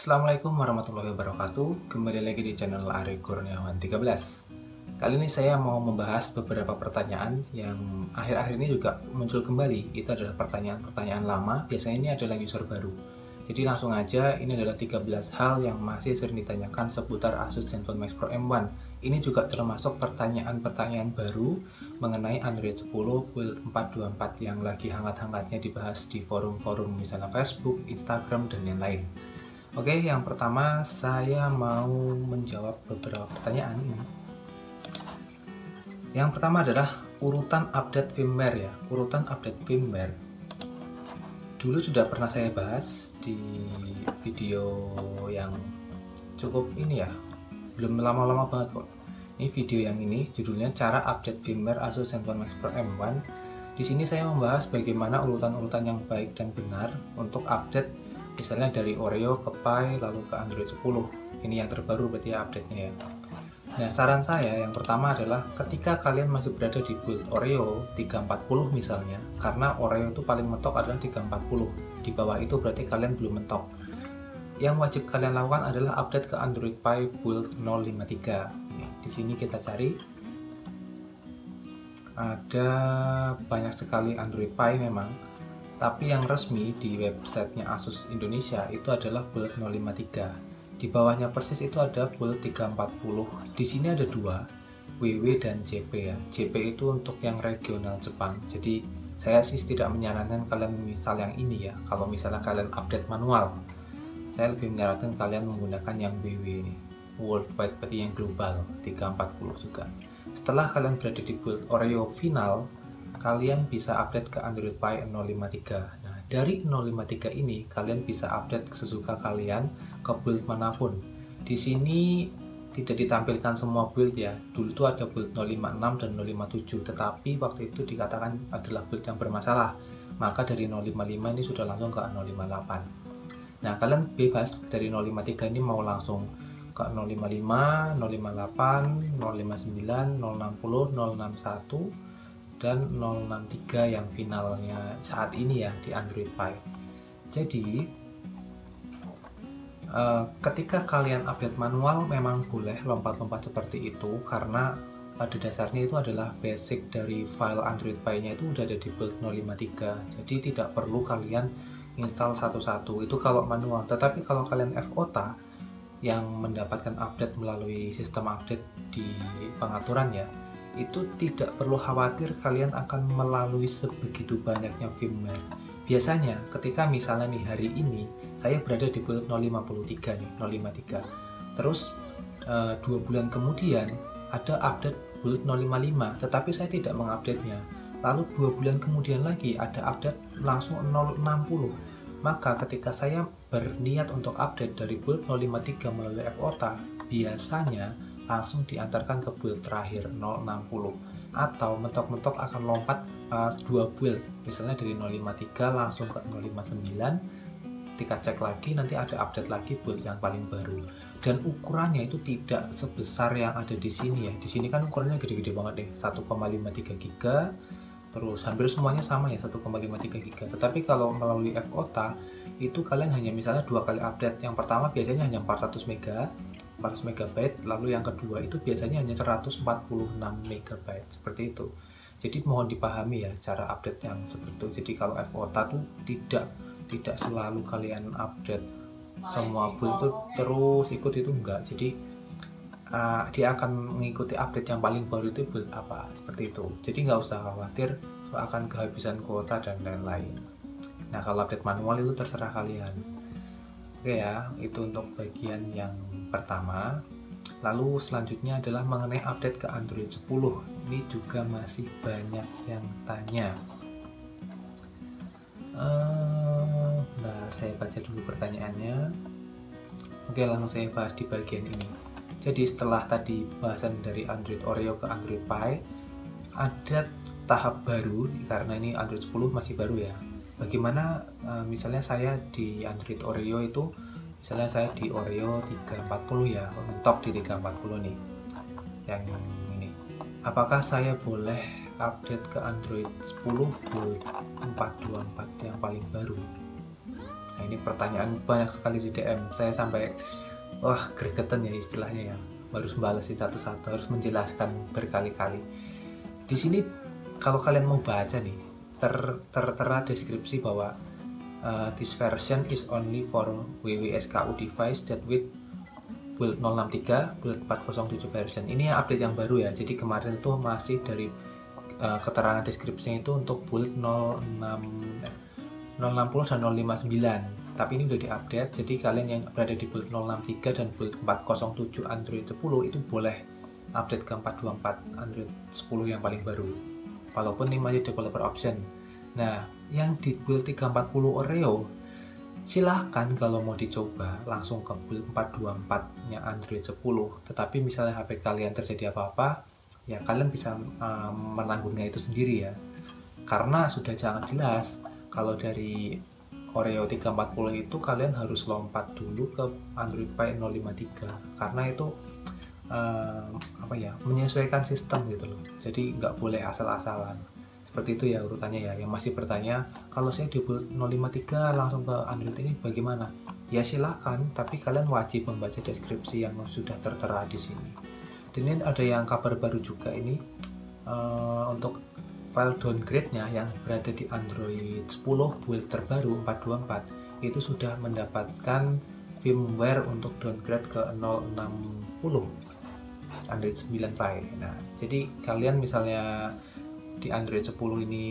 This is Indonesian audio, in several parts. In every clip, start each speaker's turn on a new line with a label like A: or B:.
A: Assalamualaikum warahmatullahi wabarakatuh. Kembali lagi di channel Ari Kurniawan 13. Kali ini saya mau membahas beberapa pertanyaan yang akhir-akhir ini juga muncul kembali. Itu adalah pertanyaan-pertanyaan lama. Biasanya ini adalah user baru. Jadi langsung aja, ini adalah 13 hal yang masih sering ditanyakan seputar Asus ZenFone Max Pro M1. Ini juga termasuk pertanyaan-pertanyaan baru mengenai Android 10 build 424 yang lagi hangat-hangatnya dibahas di forum-forum misalnya Facebook, Instagram, dan lain-lain. Oke, yang pertama saya mau menjawab beberapa pertanyaan ini. Yang pertama adalah urutan update firmware ya. Urutan update firmware dulu sudah pernah saya bahas di video yang cukup ini ya, belum lama-lama banget kok. Ini video yang ini judulnya cara update firmware Asus ZenFone Max Pro M1. Di sini saya membahas bagaimana urutan-urutan yang baik dan benar untuk update, misalnya dari Oreo ke Pi lalu ke Android 10. Ini yang terbaru berarti ya update-nya ya. Nah, saran saya yang pertama adalah ketika kalian masih berada di build Oreo 340 misalnya, karena Oreo itu paling mentok adalah 340. Di bawah itu berarti kalian belum mentok. Yang wajib kalian lakukan adalah update ke Android Pie build 053. Di sini kita cari. Ada banyak sekali Android Pie memang. Tapi yang resmi di websitenya Asus Indonesia itu adalah build 053. Di bawahnya persis itu ada build 340. Di sini ada dua, WW dan JP ya. JP itu untuk yang regional Jepang. Jadi saya sih tidak menyarankan kalian install yang ini ya. Kalau misalnya kalian update manual, saya lebih menyarankan kalian menggunakan yang WW ini, worldwide berarti yang global 340 juga. Setelah kalian berada di build Oreo final, kalian bisa update ke Android Pie 053. Nah, dari 053 ini kalian bisa update sesuka kalian ke build manapun. Di sini tidak ditampilkan semua build ya. Dulu tuh ada build 056 dan 057, tetapi waktu itu dikatakan adalah build yang bermasalah. Maka dari 055 ini sudah langsung ke 058. Nah, kalian bebas dari 053 ini mau langsung ke 055, 058, 059, 060, 061 dan 063 yang finalnya saat ini ya di Android Pie. Jadi ketika kalian update manual memang boleh lompat-lompat seperti itu, karena pada dasarnya itu adalah basic dari file Android Pie-nya itu udah ada di build 053. Jadi tidak perlu kalian install satu-satu, itu kalau manual. Tetapi kalau kalian FOTA yang mendapatkan update melalui sistem update di pengaturan ya, itu tidak perlu khawatir kalian akan melalui sebegitu banyaknya firmware. Biasanya ketika misalnya nih hari ini saya berada di build 053 nih, 053. Terus 2 bulan kemudian ada update build 055, tetapi saya tidak mengupdate-nya. Lalu 2 bulan kemudian lagi ada update langsung 060. Maka ketika saya berniat untuk update dari build 053 melalui FOTA, biasanya langsung diantarkan ke build terakhir 060, atau mentok-mentok akan lompat 2 build, misalnya dari 053 langsung ke 059. Ketika cek lagi nanti ada update lagi build yang paling baru, dan ukurannya itu tidak sebesar yang ada di sini ya. Di sini kan ukurannya gede-gede banget deh, 1,53 GB, terus hampir semuanya sama ya 1,53 GB. Tetapi kalau melalui FOTA itu kalian hanya misalnya 2 kali update. Yang pertama biasanya hanya 400 MB, lalu yang kedua itu biasanya hanya 146 MB, seperti itu. Jadi mohon dipahami ya cara update yang seperti itu. Jadi kalau FOTA tuh tidak selalu kalian update semua build itu terus ikut, itu enggak. Jadi dia akan mengikuti update yang paling baru itu build apa, seperti itu. Jadi nggak usah khawatir akan kehabisan kuota dan lain-lain. Nah, kalau update manual itu terserah kalian. Oke ya, itu untuk bagian yang pertama. Lalu selanjutnya adalah mengenai update ke Android 10. Ini juga masih banyak yang tanya. Nah, saya baca dulu pertanyaannya. Oke, langsung saya bahas di bagian ini. Jadi setelah tadi bahasan dari Android Oreo ke Android Pie, ada tahap baru karena ini Android 10 masih baru ya. Bagaimana misalnya saya di Android Oreo itu, misalnya saya di Oreo 340 ya, mentok di 340 nih yang ini. Apakah saya boleh update ke Android 10 build 424 yang paling baru? Nah, ini pertanyaan banyak sekali di DM. Saya sampai wah gregetan ya istilahnya ya. Harus balesin satu-satu, harus menjelaskan berkali-kali. Di sini kalau kalian mau baca nih, tertera deskripsi bahwa this version is only for WWSKU device that with build 063, build 407 version. Ini update yang baru ya. Jadi kemarin itu masih dari keterangan deskripsinya itu untuk build 060 dan 059. Tapi ini udah diupdate. Jadi kalian yang berada di build 063 dan build 407 Android 10 itu boleh update ke 424 Android 10 yang paling baru. Walaupun ini masih developer option. Nah, yang di build 340 Oreo silahkan kalau mau dicoba langsung ke build 424 nya Android 10. Tetapi misalnya HP kalian terjadi apa-apa, ya kalian bisa menanggungnya itu sendiri ya. Karena sudah sangat jelas kalau dari Oreo 340 itu kalian harus lompat dulu ke Android Pie 053 karena itu menyesuaikan sistem gitu loh. Jadi nggak boleh asal-asalan. Seperti itu ya urutannya ya. Yang masih bertanya, kalau saya di build 053 langsung ke Android ini bagaimana? Ya silahkan, tapi kalian wajib membaca deskripsi yang sudah tertera di sini. Dan ini ada yang kabar baru juga ini untuk file downgrade-nya yang berada di Android 10 build terbaru 424 itu sudah mendapatkan firmware untuk downgrade ke 060 Android 9 Pie. Nah, jadi kalian misalnya di Android 10 ini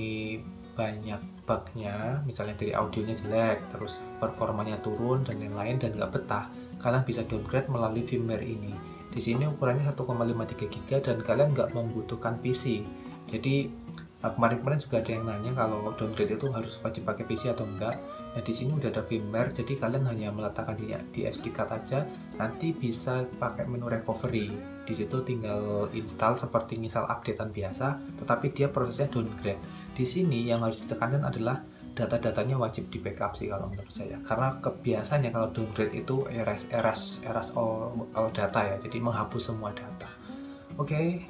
A: banyak bugnya, misalnya dari audionya jelek, terus performanya turun dan lain-lain dan nggak betah, kalian bisa downgrade melalui firmware ini. Di sini ukurannya 1,53 GB dan kalian nggak membutuhkan PC. Jadi kemarin juga ada yang nanya kalau downgrade itu harus wajib pakai PC atau enggak. Nah, di sini udah ada firmware, jadi kalian hanya meletakkan di SD card aja, nanti bisa pakai menu recovery. Di situ tinggal install seperti misal updatean biasa, tetapi dia prosesnya downgrade. Di sini yang harus ditekankan adalah data-datanya wajib di backup sih kalau menurut saya. Karena kebiasaannya kalau downgrade itu erase all data ya, jadi menghapus semua data. Oke,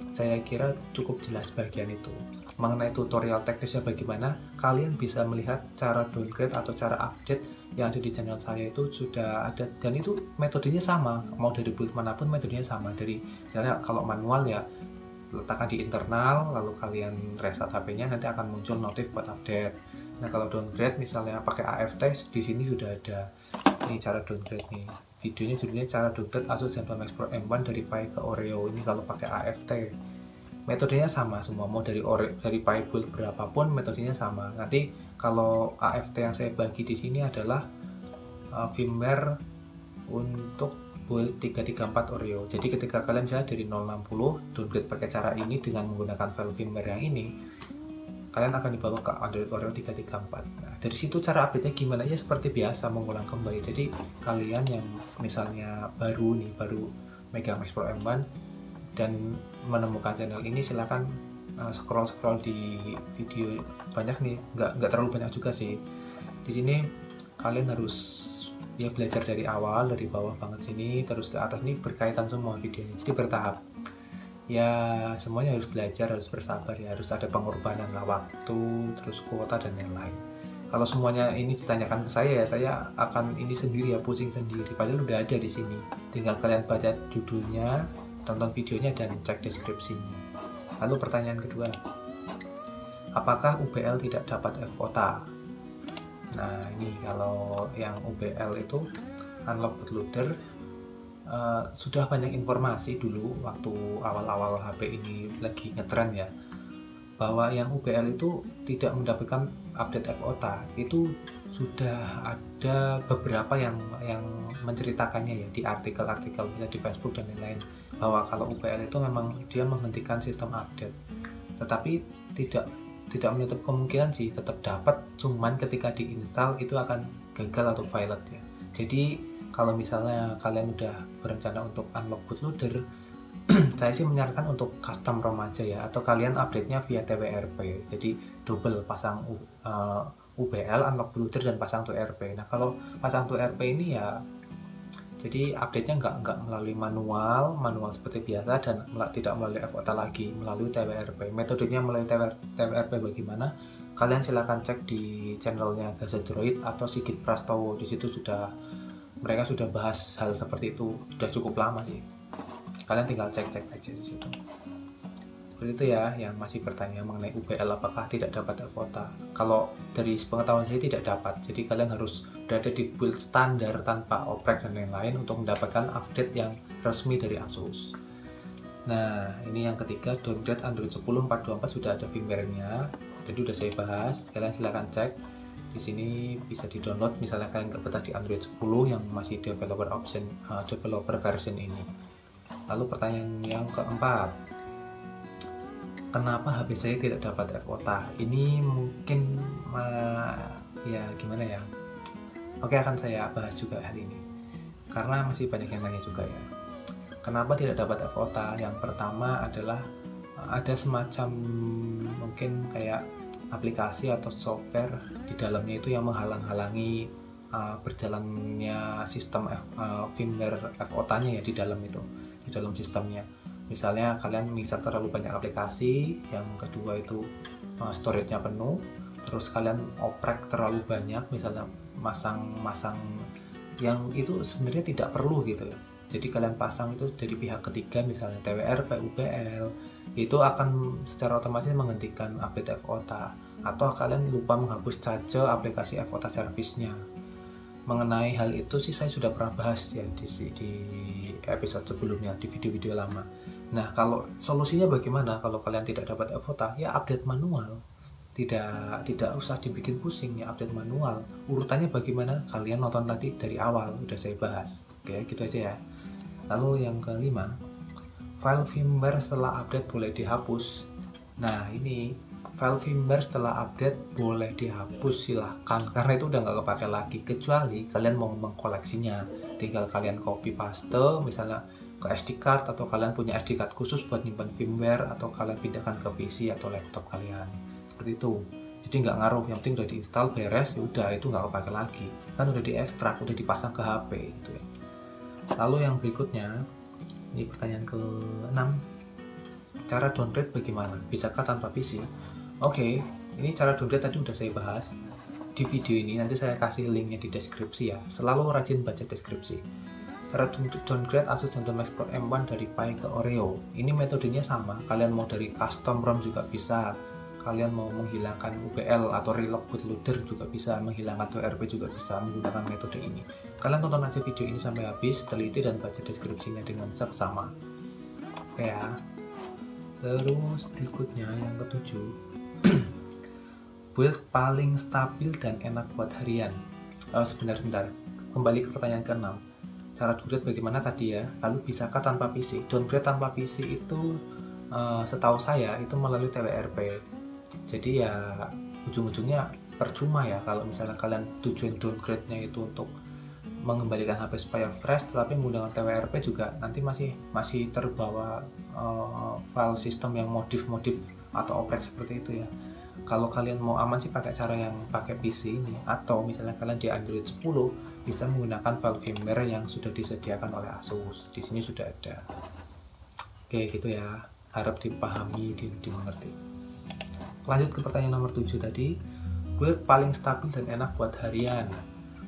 A: saya kira cukup jelas bagian itu. Mengenai tutorial teknisnya bagaimana, kalian bisa melihat cara downgrade atau cara update yang ada di channel saya itu sudah ada, dan itu metodenya sama, mau dari build manapun metodenya sama. Dari misalnya kalau manual ya letakkan di internal, lalu kalian restart HP-nya, nanti akan muncul notif buat update. Nah, kalau downgrade misalnya pakai AFT, di sini sudah ada ini cara downgrade nih. Videonya judulnya cara downgrade Asus ZenFone Max Pro M1 dari Pi ke Oreo. Ini kalau pakai AFT. Metodenya sama semua, mau dari Pi build berapapun metodenya sama. Nanti kalau AFT yang saya bagi di sini adalah firmware untuk build 334 Oreo. Jadi ketika kalian misalnya dari 060 downgrade pakai cara ini dengan menggunakan file firmware yang ini, kalian akan dibawa ke Android Oreo 334. Nah, dari situ cara update-nya gimana? Ya seperti biasa, mengulang kembali. Jadi kalian yang misalnya baru megang Max Pro M1 dan menemukan channel ini, silahkan scroll di video, banyak nih, nggak terlalu banyak juga sih. Di sini kalian harus ya belajar dari awal, dari bawah banget sini terus ke atas, nih berkaitan semua videonya, jadi bertahap ya. Semuanya harus belajar, harus bersabar ya, harus ada pengorbanan lah, waktu, terus kuota dan lain-lain. Kalau semuanya ini ditanyakan ke saya ya, saya akan ini sendiri ya, pusing sendiri, padahal udah ada di sini. Tinggal kalian baca judulnya, tonton videonya, dan cek deskripsinya. Lalu pertanyaan kedua, apakah UBL tidak dapat F-Kota? Nah, ini kalau yang UBL itu unlock bootloader, sudah banyak informasi dulu waktu awal-awal HP ini lagi ngetren ya, bahwa yang UBL itu tidak mendapatkan update F-Kota. Itu sudah ada beberapa yang menceritakannya ya di artikel-artikel bisa di Facebook dan lain-lain, bahwa kalau UBL itu memang dia menghentikan sistem update, tetapi tidak menutup kemungkinan sih tetap dapat, cuman ketika diinstal itu akan gagal atau violet ya. Jadi kalau misalnya kalian udah berencana untuk unlock bootloader, saya sih menyarankan untuk custom ROM aja ya, atau kalian update-nya via TWRP. Jadi double, pasang UBL, unlock bootloader, dan pasang TWRP. Nah, kalau pasang TWRP ini ya, jadi update-nya nggak melalui manual seperti biasa, dan tidak melalui F-Kota lagi, melalui TWRP. Metodenya melalui TWRP bagaimana? kalian silahkan cek di channelnya Gaza-Droid atau Sigit Prastowo. Di situ mereka sudah bahas hal seperti itu, sudah cukup lama sih. Kalian tinggal cek-cek aja di situ. Seperti itu ya, yang masih bertanya mengenai UBL apakah tidak dapat FOTA. Kalau dari pengetahuan saya tidak dapat, jadi kalian harus berada di build standar tanpa oprek dan lain-lain untuk mendapatkan update yang resmi dari Asus. Nah, ini yang ketiga, downgrade Android 10 424 sudah ada firmware-nya. Jadi udah saya bahas, kalian silahkan cek. Di sini bisa di-download misalnya kalian betah di Android 10 yang masih developer version ini. Lalu pertanyaan yang keempat, kenapa HP saya tidak dapat FOTA? Ini mungkin ya gimana ya? Oke, akan saya bahas juga hari ini karena masih banyak yang nanya juga ya. Kenapa tidak dapat FOTA? Yang pertama adalah ada semacam mungkin kayak aplikasi atau software di dalamnya itu yang menghalang-halangi berjalannya sistem firmware FOTA-nya ya di dalam sistemnya. Misalnya kalian misal terlalu banyak aplikasi, yang kedua itu storage-nya penuh, terus kalian oprek terlalu banyak, misalnya masang yang itu sebenarnya tidak perlu gitu ya. Jadi kalian pasang itu dari pihak ketiga, misalnya TWR, PUBL, itu akan secara otomatis menghentikan update FOTA. Atau kalian lupa menghapus cache aplikasi FOTA service-nya. Mengenai hal itu sih saya sudah pernah bahas ya di episode sebelumnya, di video-video lama. Nah, kalau solusinya bagaimana kalau kalian tidak dapat FOTA? Ya update manual. Tidak usah dibikin pusing ya, update manual. Urutannya bagaimana? Kalian nonton tadi dari awal, udah saya bahas. Oke, gitu aja ya. Lalu yang kelima, file firmware setelah update boleh dihapus. Nah, ini file firmware setelah update boleh dihapus, silahkan, karena itu udah nggak kepake lagi, kecuali kalian mau mengkoleksinya. Tinggal kalian copy paste misalnya ke SD card, atau kalian punya SD card khusus buat nyimpan firmware, atau kalian pindahkan ke PC atau laptop kalian, seperti itu. Jadi nggak ngaruh, yang penting udah diinstal beres, ya udah, itu nggak kepake lagi, kan udah diekstrak, udah dipasang ke HP gitu ya. Lalu yang berikutnya, ini pertanyaan ke-6, cara downgrade bagaimana? Bisakah tanpa PC? Oke, ini cara downgrade tadi udah saya bahas di video ini, nanti saya kasih linknya di deskripsi ya. Selalu rajin baca deskripsi. Cara downgrade Asus Zenfone Max Pro M1 dari Pi ke Oreo, ini metodenya sama. Kalian mau dari custom ROM juga bisa, kalian mau menghilangkan UBL atau relock bootloader juga bisa, menghilangkan TWRP juga bisa menggunakan metode ini. Kalian tonton aja video ini sampai habis, teliti dan baca deskripsinya dengan seksama. Oke ya. Terus berikutnya yang ke-7, build paling stabil dan enak buat harian. Sebentar, kembali ke pertanyaan ke-6. Cara downgrade bagaimana tadi ya? Lalu bisakah tanpa PC? Downgrade tanpa PC itu setahu saya itu melalui TWRP. Jadi ya ujung-ujungnya percuma ya kalau misalnya kalian tujuan downgrade-nya itu untuk mengembalikan HP supaya fresh, tetapi menggunakan TWRP juga nanti masih terbawa file sistem yang modif atau oprek seperti itu ya. Kalau kalian mau aman sih pakai cara yang pakai PC ini, atau misalnya kalian di Android 10 bisa menggunakan file firmware yang sudah disediakan oleh Asus. Di sini sudah ada. Oke, gitu ya. Harap dipahami, dimengerti. Lanjut ke pertanyaan nomor 7 tadi, build paling stabil dan enak buat harian.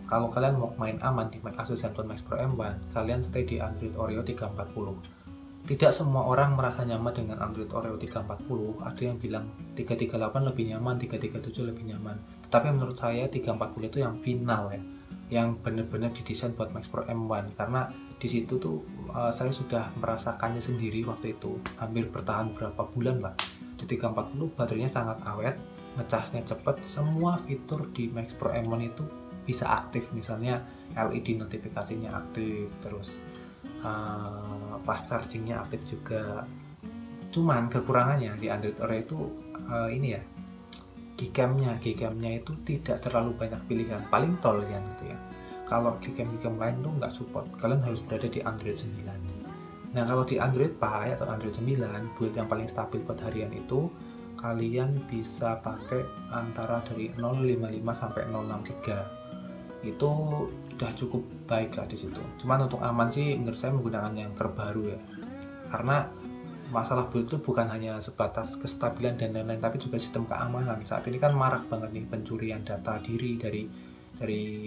A: Kalau kalian mau main aman di Asus Zenfone Max Pro M1, kalian stay di Android Oreo 340. Tidak semua orang merasa nyaman dengan Android Oreo 340. Ada yang bilang 338 lebih nyaman, 337 lebih nyaman. Tetapi menurut saya 340 itu yang final ya, yang benar-benar didesain buat Max Pro M1. Karena di situ tuh saya sudah merasakannya sendiri waktu itu, hampir bertahan berapa bulan lah. Di 340 baterainya sangat awet, ngecasnya cepat, semua fitur di Max Pro M1 itu bisa aktif, misalnya LED notifikasinya aktif, terus fast chargingnya aktif juga. Cuman kekurangannya di Android Oreo itu ini ya, Gcam-nya itu tidak terlalu banyak pilihan, paling tol ya gitu ya. Kalau Gcam lain tuh nggak support, kalian harus berada di Android 9. Nah, kalau di Android Pie atau Android 9, build yang paling stabil buat harian itu kalian bisa pakai antara dari 055 sampai 063. Itu udah cukup baik lah di situ. Cuman untuk aman sih menurut saya menggunakan yang terbaru ya. Karena masalah build itu bukan hanya sebatas kestabilan dan lain-lain, tapi juga sistem keamanan. Saat ini kan marak banget nih pencurian data diri dari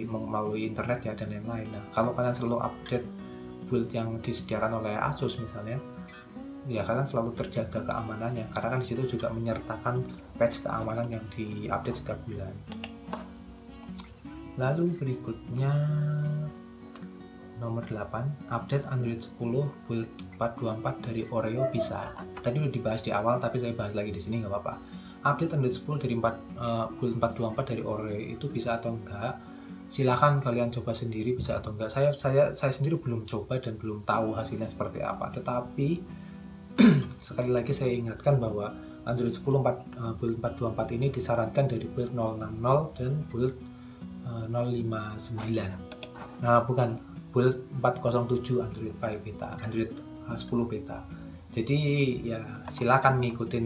A: melalui internet ya dan lain-lain. Nah, kalau kalian selalu update build yang disediakan oleh Asus misalnya, ya kalian selalu terjaga keamanannya, karena kan disitu juga menyertakan patch keamanan yang diupdate setiap bulan. Lalu berikutnya nomor 8, update Android 10 build 424 dari Oreo bisa. Tadi udah dibahas di awal, tapi saya bahas lagi di sini nggak apa-apa. Update Android 10 dari build 424 dari Oreo itu bisa atau enggak? Silahkan kalian coba sendiri bisa atau enggak. Saya sendiri belum coba dan belum tahu hasilnya seperti apa. Tetapi sekali lagi saya ingatkan bahwa Android 10 build 424 ini disarankan dari build 060 dan build 059. Bukan, build 407 Android Pie beta, Android 10 beta. Jadi ya silakan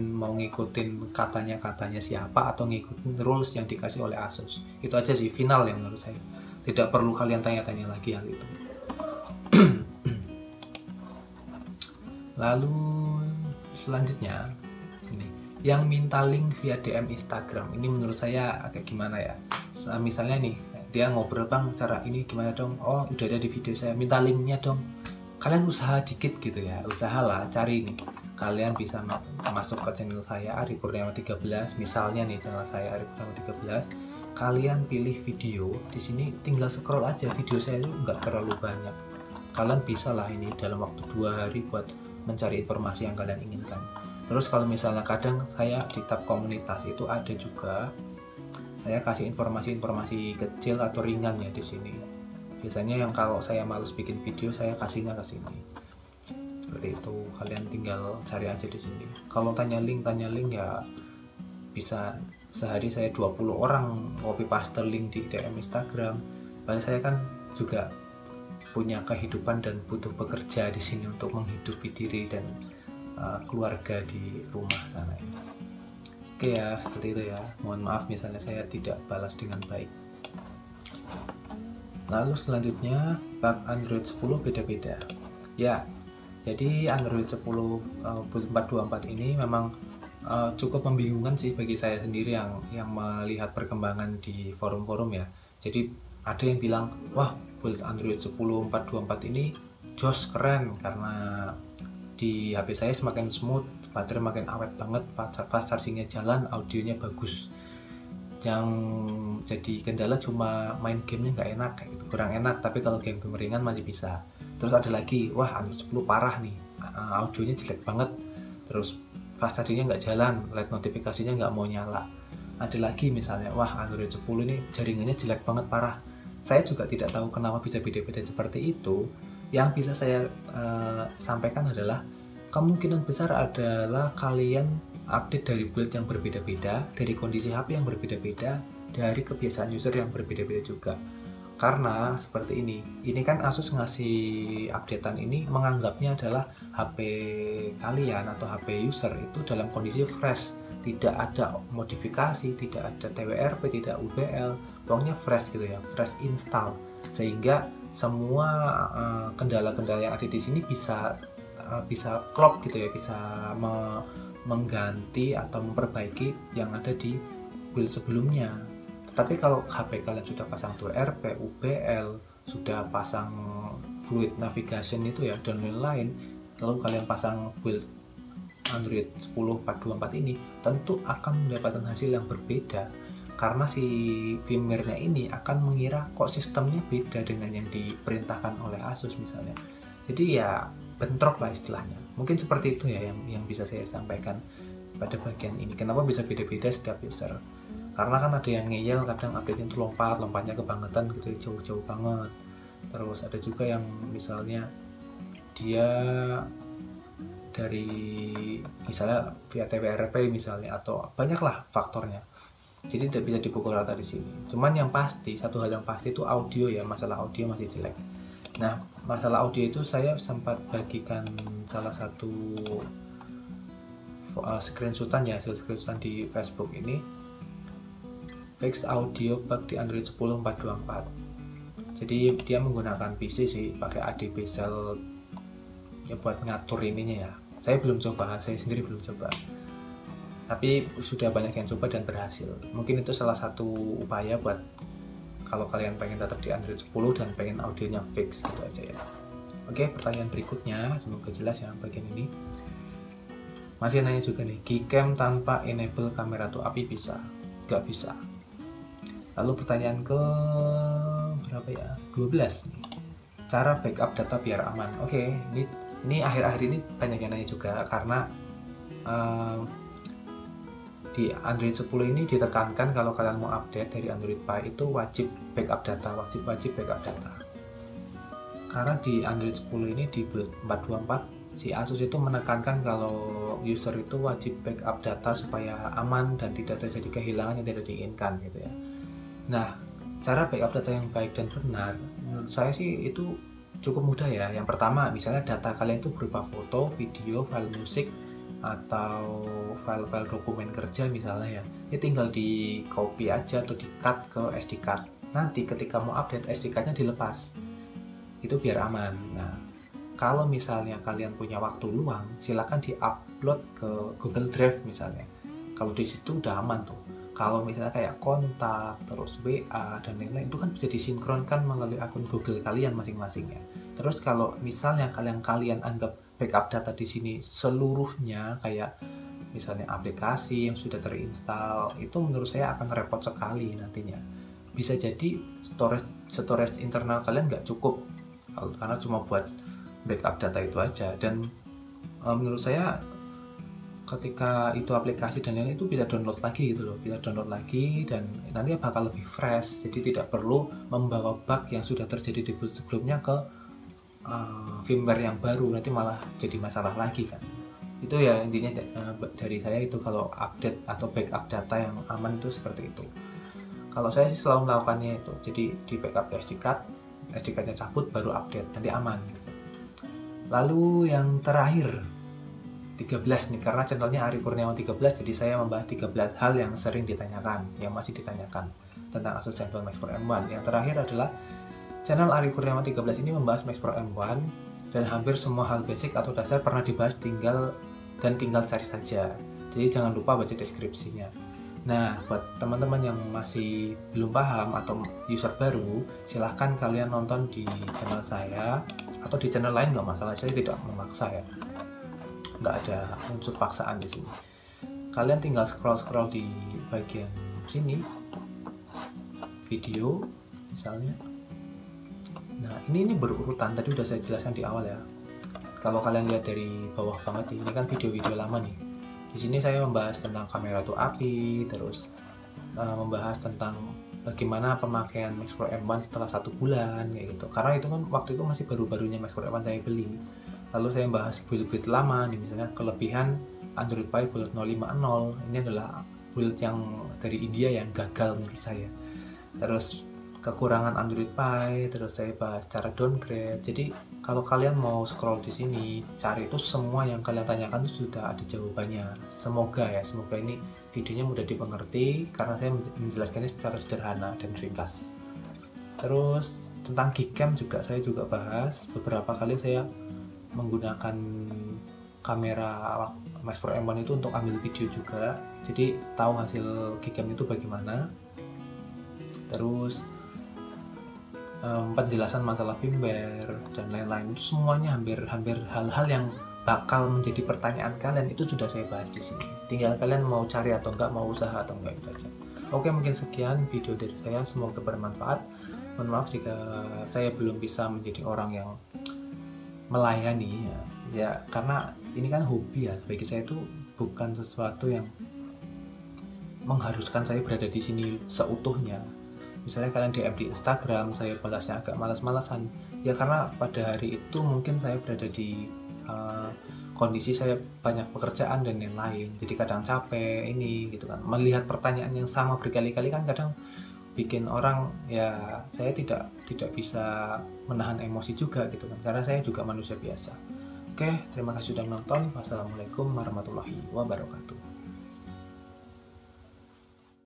A: mau ngikutin katanya siapa atau ngikutin rules yang dikasih oleh Asus. Itu aja sih final yang menurut saya. Tidak perlu kalian tanya-tanya lagi hal itu. Lalu selanjutnya ini, yang minta link via DM Instagram. Ini menurut saya agak gimana ya? Misalnya nih, dia ngobrol, bang cara ini gimana dong, oh udah ada di video saya, minta linknya dong. Kalian usaha dikit gitu ya, usahalah cari nih, kalian bisa masuk ke channel saya Ari Kurniawan 13 misalnya nih, channel saya Ari Kurniawan 13, kalian pilih video, di sini tinggal scroll aja, video saya itu nggak terlalu banyak, kalian bisa lah ini dalam waktu 2 hari buat mencari informasi yang kalian inginkan. Terus kalau misalnya kadang saya di tab komunitas itu ada juga, saya kasih informasi-informasi kecil atau ringan ya di sini. Biasanya yang kalau saya males bikin video, saya kasihnya ke sini. Seperti itu, kalian tinggal cari aja di sini. Kalau tanya link ya bisa sehari saya 20 orang copy paste link di DM Instagram. Padahal saya kan juga punya kehidupan dan butuh bekerja di sini untuk menghidupi diri dan keluarga di rumah sana ya. Oke ya, seperti itu ya. Mohon maaf misalnya saya tidak balas dengan baik. Lalu selanjutnya, bug Android 10 beda-beda. Ya, jadi Android 10 build 424 ini memang cukup membingungkan sih bagi saya sendiri yang melihat perkembangan di forum-forum ya. Jadi ada yang bilang, wah build Android 10 424 ini jos keren karena di HP saya semakin smooth, baterai makin awet banget, fast chargingnya jalan, audionya bagus. Yang jadi kendala cuma main gamenya nggak enak, kayak gitu, kurang enak. Tapi kalau game-game ringan masih bisa. Terus ada lagi, wah Android 10 parah nih, audionya jelek banget, terus fast chargingnya nggak jalan, light notifikasinya nggak mau nyala. Ada lagi misalnya, wah Android 10 ini jaringannya jelek banget, parah. Saya juga tidak tahu kenapa bisa beda-beda seperti itu. Yang bisa saya sampaikan adalah kemungkinan besar adalah kalian update dari build yang berbeda-beda, dari kondisi HP yang berbeda-beda, dari kebiasaan user yang berbeda-beda juga. Karena seperti ini kan Asus ngasih updatean ini menganggapnya adalah HP kalian atau HP user itu dalam kondisi fresh, tidak ada modifikasi, tidak ada TWRP, tidak UBL, pokoknya fresh gitu ya, fresh install, sehingga semua kendala-kendala yang ada di sini bisa klop gitu ya, bisa mengganti atau memperbaiki yang ada di build sebelumnya. Tapi kalau HP kalian sudah pasang TWRP, UBL, sudah pasang fluid navigation itu ya dan lain-lain, lalu kalian pasang build Android 10 424 ini, tentu akan mendapatkan hasil yang berbeda. Karena si firmware-nya ini akan mengira kok sistemnya beda dengan yang diperintahkan oleh Asus misalnya. Jadi ya bentrok lah istilahnya. Mungkin seperti itu ya yang bisa saya sampaikan pada bagian ini. Kenapa bisa beda-beda setiap user? Karena kan ada yang ngeyel kadang update itu lompatnya kebangetan gitu, jauh-jauh banget. Terus ada juga yang misalnya dia dari misalnya via TWRP misalnya, atau banyaklah faktornya. Jadi tidak bisa dipukul rata di sini. Cuman yang pasti, satu hal yang pasti itu audio ya, masalah audio masih jelek. Nah, masalah audio itu saya sempat bagikan salah satu screenshotan ya, hasil screenshotan di Facebook ini, fix audio bug di Android 10 424. Jadi dia menggunakan PC sih, pakai ADB Cell ya buat ngatur ininya ya, Saya belum coba, saya sendiri belum coba. Tapi sudah banyak yang coba dan berhasil. Mungkin itu salah satu upaya buat kalau kalian pengen tetap di Android 10 dan pengen audionya fix gitu aja ya. Oke, pertanyaan berikutnya, semoga jelas ya bagian ini. Masih nanya juga nih, Gcam tanpa enable kamera to API bisa? Gak bisa. Lalu pertanyaan ke berapa ya? 12 nih. Cara backup data biar aman. Oke, ini akhir-akhir ini banyak yang nanya juga karena di Android 10 ini ditekankan kalau kalian mau update dari Android Pie itu wajib backup data, wajib backup data. Karena di Android 10 ini di build 424 si Asus itu menekankan kalau user itu wajib backup data supaya aman dan tidak terjadi kehilangan yang tidak diinginkan gitu ya. Nah, cara backup data yang baik dan benar menurut saya sih itu cukup mudah ya. Yang pertama, misalnya data kalian itu berupa foto, video, file musik, atau file-file dokumen kerja misalnya ya, ini tinggal di copy aja atau di cut ke SD card. Nanti ketika mau update SD cardnya dilepas, itu biar aman. Nah, kalau misalnya kalian punya waktu luang, silakan di-upload ke Google Drive misalnya. Kalau di situ udah aman tuh. Kalau misalnya kayak kontak, terus WA dan lain-lain, itu kan bisa disinkronkan melalui akun Google kalian masing-masing ya. Terus kalau misalnya kalian anggap backup data di sini seluruhnya kayak misalnya aplikasi yang sudah terinstall, itu menurut saya akan repot sekali nantinya. Bisa jadi storage internal kalian nggak cukup karena cuma buat backup data itu aja. Dan menurut saya ketika itu aplikasi dan lain itu bisa download lagi gitu loh, bisa download lagi dan nanti bakal lebih fresh. Jadi tidak perlu membawa bug yang sudah terjadi di build sebelumnya ke firmware yang baru, nanti malah jadi masalah lagi kan. Itu ya intinya dari saya itu kalau update atau backup data yang aman itu seperti itu. Kalau saya sih selalu melakukannya itu, jadi di backup SD card-nya cabut baru update, nanti aman gitu. Lalu yang terakhir 13 nih, karena channelnya Ari Kurniawan 13, jadi saya membahas 13 hal yang sering ditanyakan, yang masih ditanyakan tentang Asus ZenBook Max Pro M1. Yang terakhir adalah channel Ari Kurniawan 13 ini membahas Max Pro M1 dan hampir semua hal basic atau dasar pernah dibahas, tinggal cari saja. Jadi jangan lupa baca deskripsinya. Nah, buat teman-teman yang masih belum paham atau user baru, silahkan kalian nonton di channel saya atau di channel lain, nggak masalah, saya tidak memaksa ya. Nggak ada unsur paksaan di sini. Kalian tinggal scroll di bagian sini, video misalnya. Nah, ini berurutan, tadi udah saya jelaskan di awal ya. Kalau kalian lihat dari bawah banget ini kan video-video lama nih. Di sini saya membahas tentang kamera to API, terus membahas tentang bagaimana pemakaian Max Pro M1 setelah 1 bulan kayak gitu. Karena itu kan waktu itu masih baru-barunya Max Pro M1 saya beli. Lalu saya bahas build-build lama nih, misalnya kelebihan Android Pie build 050. Ini adalah build yang dari India yang gagal menurut saya. Terus kekurangan Android Pie, terus saya bahas cara downgrade. Jadi kalau kalian mau scroll di sini, cari itu semua yang kalian tanyakan itu sudah ada jawabannya. Semoga ini videonya mudah dimengerti karena saya menjelaskannya secara sederhana dan ringkas. Terus tentang Gcam saya juga bahas. Beberapa kali saya menggunakan kamera Max Pro M1 itu untuk ambil video juga. Jadi tahu hasil Gcam itu bagaimana. Terus penjelasan masalah firmware dan lain-lain, semuanya hampir hal-hal yang bakal menjadi pertanyaan kalian itu sudah saya bahas di sini. Tinggal kalian mau cari atau enggak, mau usaha atau enggak, itu aja. Oke, mungkin sekian video dari saya, semoga bermanfaat. Mohon maaf jika saya belum bisa menjadi orang yang melayani ya karena ini kan hobi ya. Bagi saya itu bukan sesuatu yang mengharuskan saya berada di sini seutuhnya. Misalnya kalian DM di Instagram, saya balasnya agak malas-malasan ya karena pada hari itu mungkin saya berada di kondisi saya banyak pekerjaan dan lain-lain, jadi kadang capek ini gitu kan. Melihat pertanyaan yang sama berkali-kali kan kadang bikin orang ya, saya tidak bisa menahan emosi juga gitu kan, karena saya juga manusia biasa. Oke, terima kasih sudah menonton. Wassalamualaikum warahmatullahi wabarakatuh.